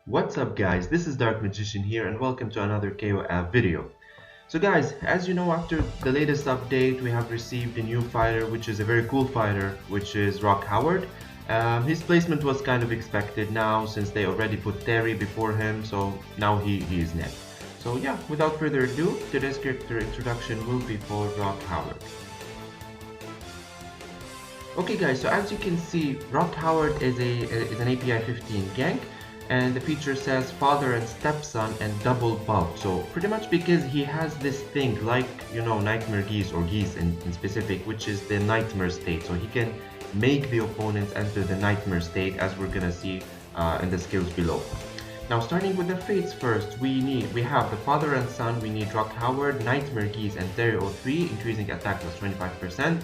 What's up guys, this is Dark Magician here and welcome to another KOF video. So guys, as you know, after the latest update we have received a new fighter, which is a very cool fighter, which is Rock Howard. His placement was kind of expected now since they already put Terry before him, so now he is next. So yeah, without further ado, today's character introduction will be for Rock Howard. Okay guys, so as you can see, Rock Howard is an API 15 gank. And the feature says father and stepson and double buff. So pretty much because he has this thing like, you know, nightmare geese or geese in specific, which is the nightmare state. So he can make the opponents enter the nightmare state, as we're gonna see in the skills below. Now starting with the fates first, we have the father and son. We need Rock Howard, nightmare geese and Terry 03, increasing attack plus 25%.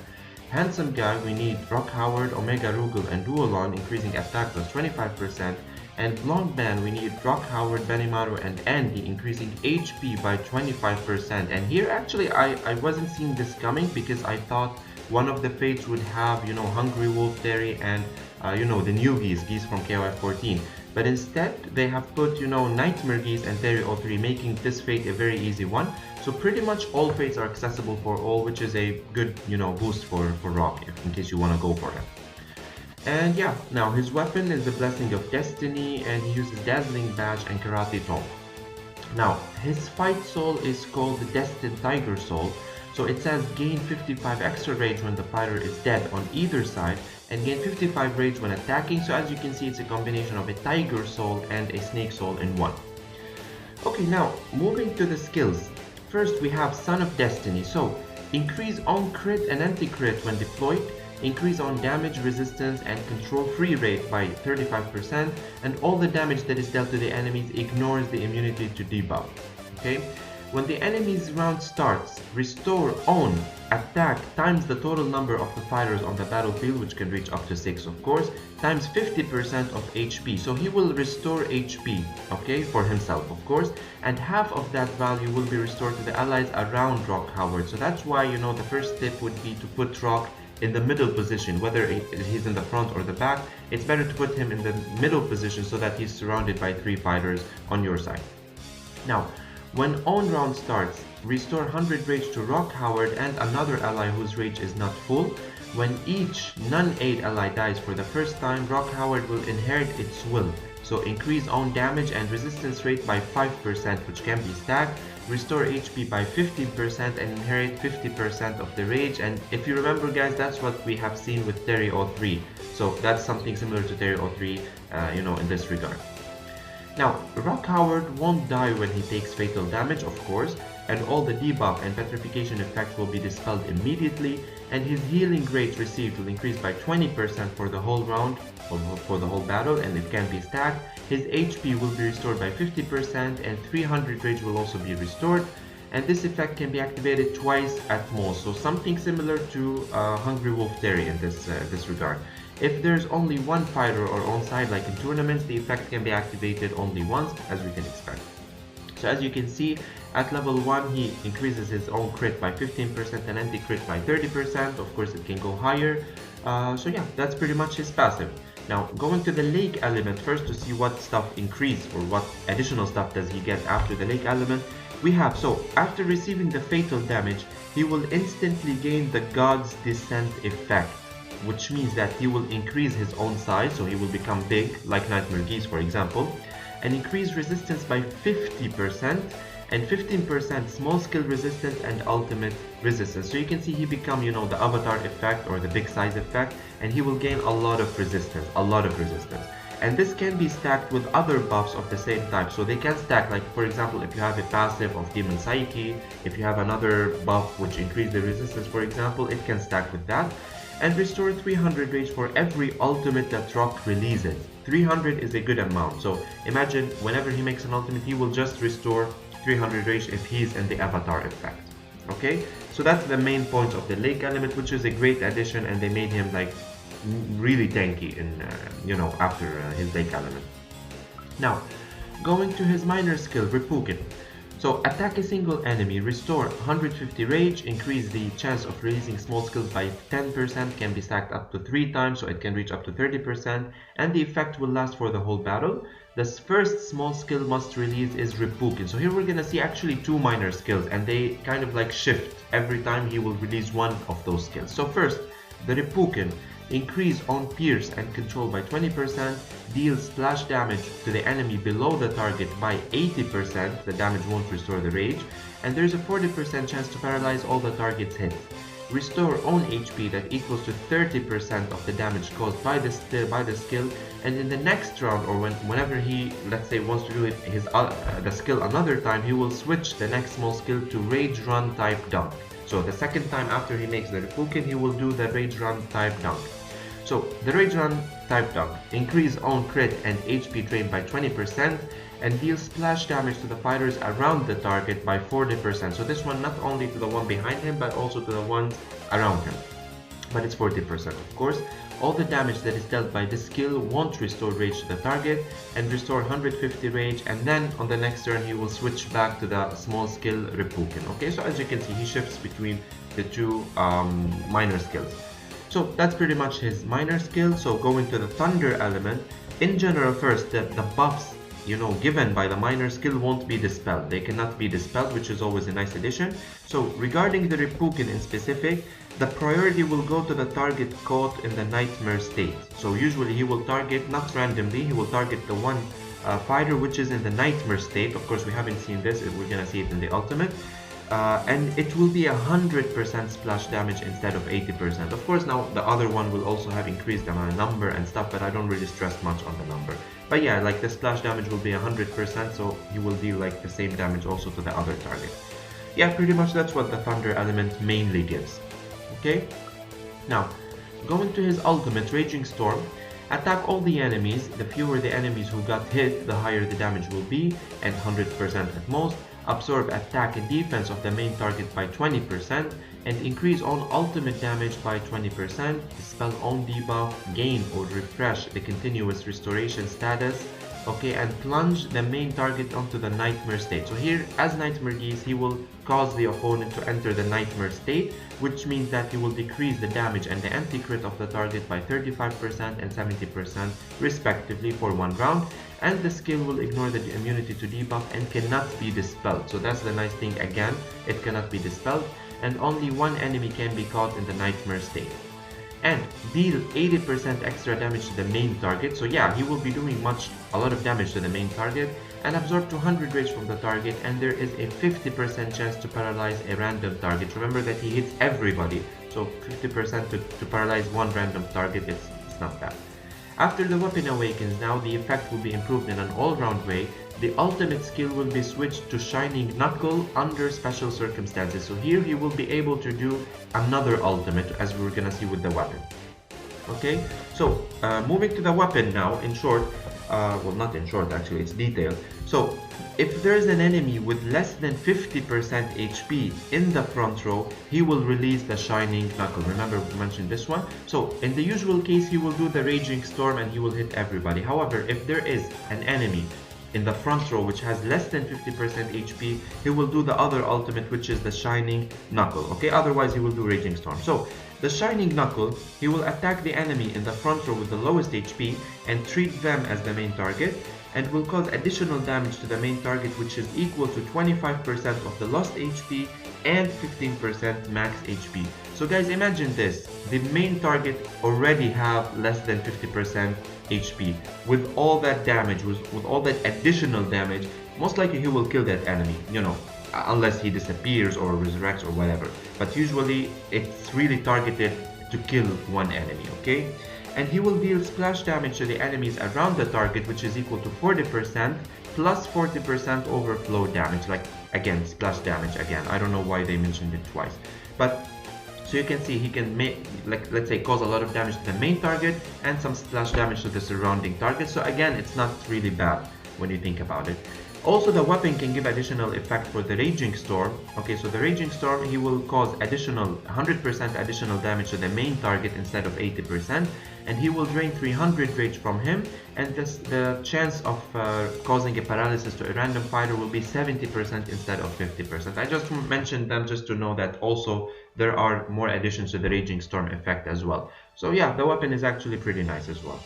Handsome guy, we need Rock Howard, Omega Rugal and Duolon, increasing attack plus 25%. And blonde man, we need Rock Howard, Benimaru and Andy, increasing HP by 25%. And here actually I wasn't seeing this coming because I thought one of the fates would have, you know, Hungry Wolf Terry and you know, the new geese from KOF'14. But instead they have put, you know, Nightmare Geese and Terry 03, making this fate a very easy one. So pretty much all fates are accessible for all, which is a good, you know, boost for Rock, in case you want to go for it. And yeah, now his weapon is the Blessing of Destiny, and he uses Dazzling Badge and Karate Tome. Now, his fight soul is called the Destined Tiger Soul. So it says gain 55 extra rage when the fighter is dead on either side, and gain 55 rage when attacking. So as you can see, it's a combination of a Tiger Soul and a Snake Soul in one. Okay, now moving to the skills. First we have Son of Destiny. So increase on crit and anti-crit when deployed, increase on damage resistance and control free rate by 35%, and all the damage that is dealt to the enemies ignores the immunity to debuff. Okay, when the enemy's round starts, restore on attack times the total number of the fighters on the battlefield, which can reach up to 6 of course, times 50% of HP. So he will restore HP, okay, for himself of course, and half of that value will be restored to the allies around Rock Howard. So that's why, you know, the first tip would be to put Rock in the middle position, whether he's in the front or the back. It's better to put him in the middle position so that he's surrounded by 3 fighters on your side. Now, when on round starts, restore 100 rage to Rock Howard and another ally whose rage is not full. When each non-aid ally dies for the first time, Rock Howard will inherit its will. So increase on damage and resistance rate by 5%, which can be stacked. Restore HP by 15% and inherit 50% of the rage. And if you remember guys, that's what we have seen with Terry 03. So that's something similar to Terry 03, you know, in this regard. Now, Rock Howard won't die when he takes fatal damage, of course, and all the debuff and petrification effects will be dispelled immediately, and his healing rate received will increase by 20% for the whole round, or for the whole battle, and it can be stacked. His HP will be restored by 50% and 300 rage will also be restored, and this effect can be activated twice at most, so something similar to Hungry Wolf Terry in this regard. If there's only one fighter or on side like in tournaments, the effect can be activated only once, as we can expect. So as you can see, at level 1 he increases his own crit by 15% and anti-crit by 30%. Of course it can go higher. So yeah, that's pretty much his passive. Now going to the lake element first to see what stuff increase or what additional stuff does he get after the lake element. We have, so after receiving the fatal damage, he will instantly gain the God's Descent effect, which means that he will increase his own size, so he will become big, like Nightmare Geese for example, and increase resistance by 50% and 15% small skill resistance and ultimate resistance. So you can see he become, you know, the avatar effect or the big size effect, and he will gain a lot of resistance, And this can be stacked with other buffs of the same type. So they can stack, like for example, if you have a passive of Demon Psyche, if you have another buff which increases the resistance for example, it can stack with that. And restore 300 rage for every ultimate that Rock releases. 300 is a good amount, so imagine whenever he makes an ultimate he will just restore 300 rage if he's in the avatar effect. Okay, so that's the main point of the lake element, which is a great addition, and they made him like really tanky in you know, after his lake element. Now going to his minor skill, Repugin. So attack a single enemy, restore 150 rage, increase the chance of releasing small skills by 10%, can be stacked up to 3 times, so it can reach up to 30%, and the effect will last for the whole battle. this first small skill must release is Reppuken. So here we're gonna see actually two minor skills, and they kind of like shift every time he will release one of those skills. So first, the Reppuken, increase on pierce and control by 20%, deals splash damage to the enemy below the target by 80%, the damage won't restore the rage, and there's a 40% chance to paralyze all the target's hits. Restore own HP that equals to 30% of the damage caused by the skill, and in the next round, or whenever he, let's say, wants to do the skill another time, he will switch the next small skill to Rage Run type dunk. So the second time after he makes the Reppuken, he will do the Rage Run type dunk. So the Rage Run type dunk, increase own crit and HP drain by 20%, and deals splash damage to the fighters around the target by 40%. So this one not only to the one behind him, but also to the ones around him. But it's 40%, of course. All the damage that is dealt by this skill won't restore rage to the target, and restore 150 rage, and then on the next turn he will switch back to the small skill Reppuken. Okay, so as you can see, he shifts between the two minor skills. So that's pretty much his minor skill. So going to the thunder element, in general, first the buffs given by the minor skill won't be dispelled. They cannot be dispelled, which is always a nice addition. So regarding the Reppuken in specific, the priority will go to the target caught in the nightmare state. So usually he will target, not randomly, he will target the one fighter which is in the nightmare state. Of course, we haven't seen this, we're gonna see it in the ultimate. And it will be 100% splash damage instead of 80%. Of course, now the other one will also have increased number and stuff, but I don't really stress much on the number. But yeah, like the splash damage will be 100%, so you will deal like the same damage also to the other target. Yeah, pretty much that's what the thunder element mainly gives. Okay, now going to his ultimate, Raging Storm. Attack all the enemies. The fewer the enemies who got hit, the higher the damage will be, and 100% at most. Absorb attack and defense of the main target by 20%, and increase on ultimate damage by 20%. Dispel on debuff, gain or refresh the continuous restoration status. Okay, and plunge the main target onto the nightmare state. So here, as Nightmare Geese, he will cause the opponent to enter the nightmare state, which means that he will decrease the damage and the anti-crit of the target by 35% and 70% respectively for one round, and the skill will ignore the immunity to debuff and cannot be dispelled. So that's the nice thing, again, it cannot be dispelled, and only one enemy can be caught in the nightmare state. And deal 80% extra damage to the main target. So yeah, he will be doing a lot of damage to the main target, and absorb 200 rage from the target, and there is a 50% chance to paralyze a random target. Remember that he hits everybody, so 50% to paralyze one random target, it's not bad. After the weapon awakens, now the effect will be improved in an all-round way. The ultimate skill will be switched to Shining Knuckle under special circumstances. So here he will be able to do another ultimate, as we're gonna see with the weapon. Okay, so moving to the weapon now, in short, well, not in short actually, it's detailed. So if there's an enemy with less than 50% HP in the front row, he will release the Shining Knuckle. Remember, we mentioned this one. So in the usual case, he will do the Raging Storm and he will hit everybody. However, if there is an enemy in the front row which has less than 50% HP, he will do the other ultimate, which is the Shining Knuckle. Okay, otherwise he will do Raging Storm. So the Shining Knuckle, he will attack the enemy in the front row with the lowest HP and treat them as the main target, and will cause additional damage to the main target, which is equal to 25% of the lost HP and 15% max HP. So guys, imagine this, the main target already have less than 50% HP. With all that damage, with all that additional damage, most likely he will kill that enemy, unless he disappears or resurrects or whatever. But usually it's really targeted to kill one enemy, okay? And he will deal splash damage to the enemies around the target, which is equal to 40% plus 40% overflow damage. Like, again, splash damage again. I don't know why they mentioned it twice. But so you can see he can make, like, let's say, cause a lot of damage to the main target and some splash damage to the surrounding target. So again, it's not really bad when you think about it. Also, the weapon can give additional effect for the Raging Storm. Okay, so the Raging Storm, he will cause 100% additional damage to the main target instead of 80%, and he will drain 300 rage from him, and the chance of causing a paralysis to a random fighter will be 70% instead of 50%. I just mentioned them just to know that also there are more additions to the Raging Storm effect as well. So yeah, the weapon is actually pretty nice as well.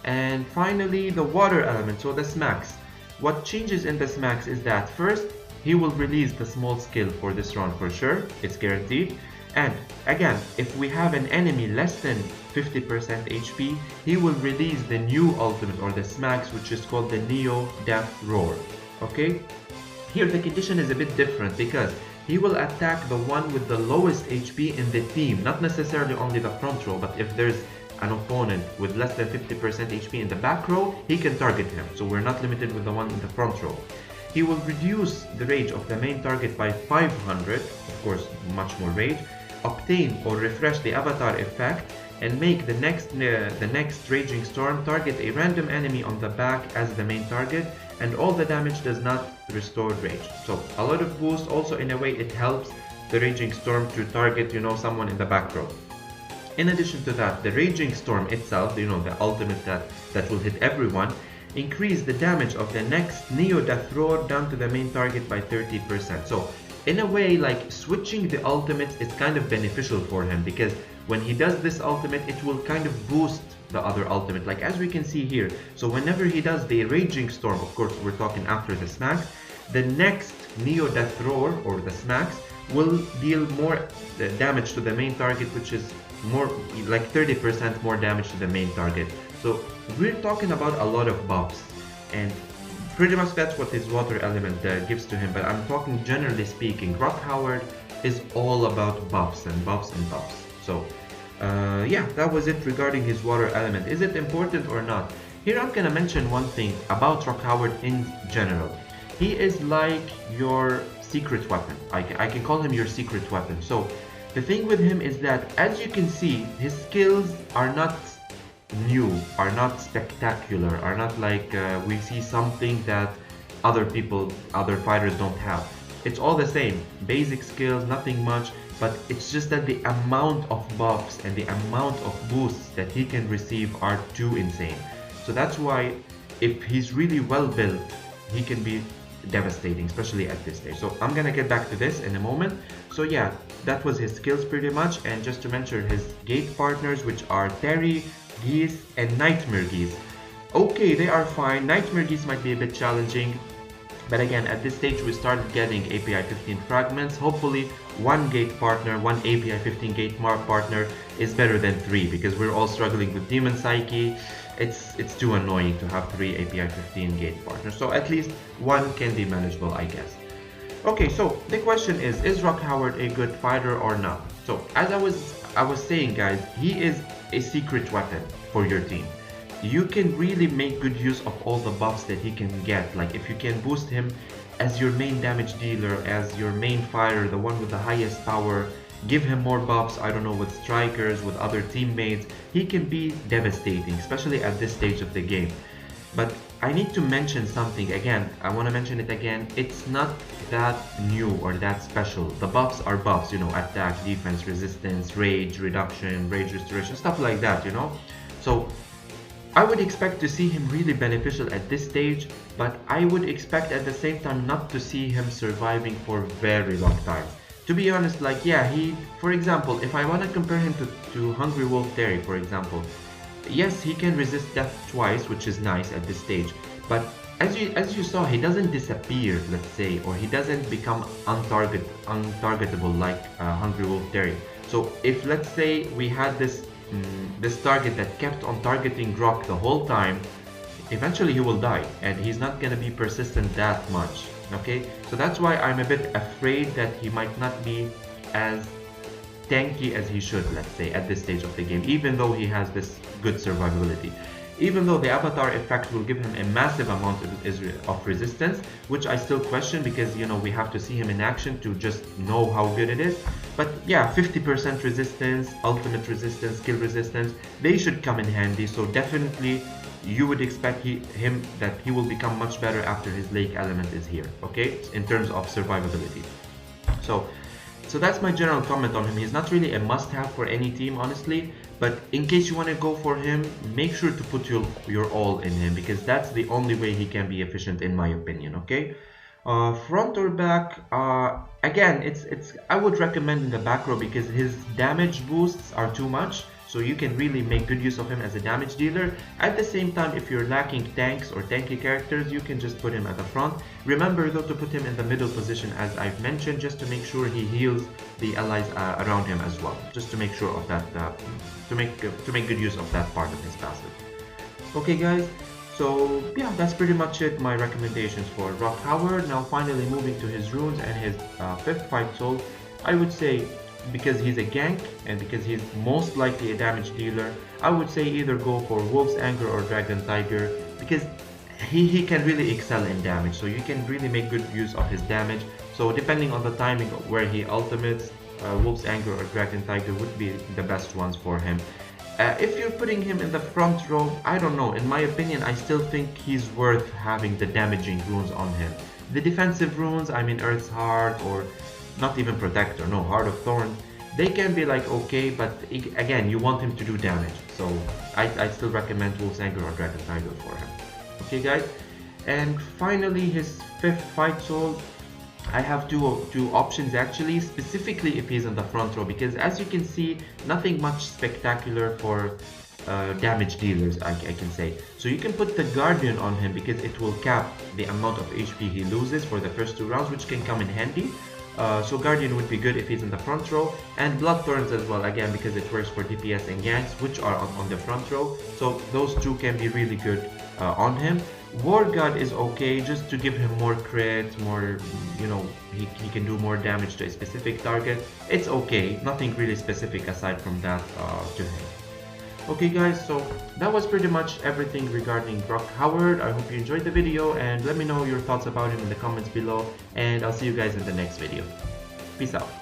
And finally, the water element, so the smacks. What changes in the smacks is that first, he will release the small skill for this round for sure, it's guaranteed. And again, if we have an enemy less than 50% HP, he will release the new ultimate or the smacks, which is called the Neo Death Roar. Okay? Here the condition is a bit different because he will attack the one with the lowest HP in the team, not necessarily only the front row, but if there's an opponent with less than 50% HP in the back row, he can target him. So we're not limited with the one in the front row. He will reduce the rage of the main target by 500, of course much more rage, obtain or refresh the avatar effect, and make the next Raging Storm target a random enemy on the back as the main target, and all the damage does not restore rage. So a lot of boost. Also in a way it helps the Raging Storm to target, you know, someone in the back row. In addition to that, the Raging Storm itself, you know, the ultimate that will hit everyone, increase the damage of the next Neo Death Roar down to the main target by 30%. So in a way, like, switching the ultimates is kind of beneficial for him, because when he does this ultimate, it will kind of boost the other ultimate, like as we can see here. So whenever he does the Raging Storm, of course we're talking after the smacks, the next Neo Death Roar or the smacks will deal more damage to the main target, which is more like 30% more damage to the main target. So we're talking about a lot of buffs, and pretty much that's what his water element gives to him. But I'm talking generally speaking, Rock Howard is all about buffs and buffs and buffs. So yeah, that was it regarding his water element. Is it important or not? Here I'm gonna mention one thing about Rock Howard in general. He is like your secret weapon. I can call him your secret weapon. So the thing with him is that, as you can see, his skills are not new, are not spectacular, are not like we see something that other fighters don't have. It's all the same, basic skills, nothing much, but it's just that the amount of buffs and the amount of boosts that he can receive are too insane. So that's why if he's really well built, he can be devastating, especially at this stage. So I'm gonna get back to this in a moment. So yeah, that was his skills pretty much. And just to mention his gate partners, which are Terry, Geese, and Nightmare Geese. Okay, they are fine. Nightmare Geese might be a bit challenging, but again, at this stage we started getting API 15 fragments. Hopefully one gate partner, one API 15 gate partner is better than 3, because we're all struggling with Demon Psyche. It's too annoying to have 3 API 15 gate partners, so at least one can be manageable, I guess. Okay, so the question is Rock Howard a good fighter or not? So as I was saying, guys, he is a secret weapon for your team. You can really make good use of all the buffs that he can get. Like if you can boost him as your main damage dealer, as your main fighter, the one with the highest power, give him more buffs, I don't know, with strikers, with other teammates, he can be devastating, especially at this stage of the game. But I need to mention something again, I want to mention it again, it's not that new or that special. The buffs are buffs, you know, attack, defense, resistance, rage reduction, rage restoration, stuff like that, you know. So I would expect to see him really beneficial at this stage, but I would expect at the same time not to see him surviving for a very long time. To be honest, like, yeah, for example, if I want to compare him to Hungry Wolf Terry, for example, yes, he can resist death twice, which is nice at this stage, but as you saw, he doesn't disappear, let's say, or he doesn't become untargetable like Hungry Wolf Terry. So if, let's say, we had this target that kept on targeting Rock the whole time, eventually he will die, and he's not gonna be persistent that much. Okay, so that's why I'm a bit afraid that he might not be as tanky as he should, let's say, at this stage of the game, even though he has this good survivability. Even though the avatar effect will give him a massive amount of resistance, which I still question, because, you know, we have to see him in action to just know how good it is. But yeah, 50% resistance, ultimate resistance, skill resistance, they should come in handy. So definitely you would expect that he will become much better after his lake element is here, okay, in terms of survivability. So that's my general comment on him. He's not really a must-have for any team, honestly, but in case you want to go for him, make sure to put your all in him, because that's the only way he can be efficient, in my opinion, okay? Front or back, again, I would recommend in the back row, because his damage boosts are too much. so you can really make good use of him as a damage dealer. At the same time, if you're lacking tanks or tanky characters, you can just put him at the front. Remember though to put him in the middle position, as I've mentioned, just to make sure he heals the allies around him as well, just to make sure of that, to make good use of that part of his passive. Okay guys, so yeah, that's pretty much it, my recommendations for Rock Howard. Now finally moving to his runes and his 5th fight soul, I would say, because he's a gank and because he's most likely a damage dealer, I would say either go for Wolf's Anger or Dragon Tiger, because he can really excel in damage, so you can really make good use of his damage. So depending on the timing of where he ultimates, Wolf's Anger or Dragon Tiger would be the best ones for him. If you're putting him in the front row, I don't know, in my opinion, I still think he's worth having the damaging runes on him. The defensive runes, I mean Earth's Heart, or not even Protector, no, Heart of Thorn, they can be like okay, but again, you want him to do damage, so I still recommend Wolf's Anger or Dragon Tiger for him. Okay guys, and finally his 5th fight soul, I have two options actually, specifically if he's in the front row, because as you can see, nothing much spectacular for damage dealers, I can say. So you can put the Guardian on him because it will cap the amount of HP he loses for the first 2 rounds, which can come in handy. So Guardian would be good if he's in the front row, and Blood Thorns as well, again because it works for DPS and ganks, which are on the front row. So those 2 can be really good on him. War God is okay, just to give him more crit, more, you know, he can do more damage to a specific target. It's okay, nothing really specific aside from that to him. Okay guys, so that was pretty much everything regarding Rock Howard. I hope you enjoyed the video, and let me know your thoughts about him in the comments below, and I'll see you guys in the next video. Peace out.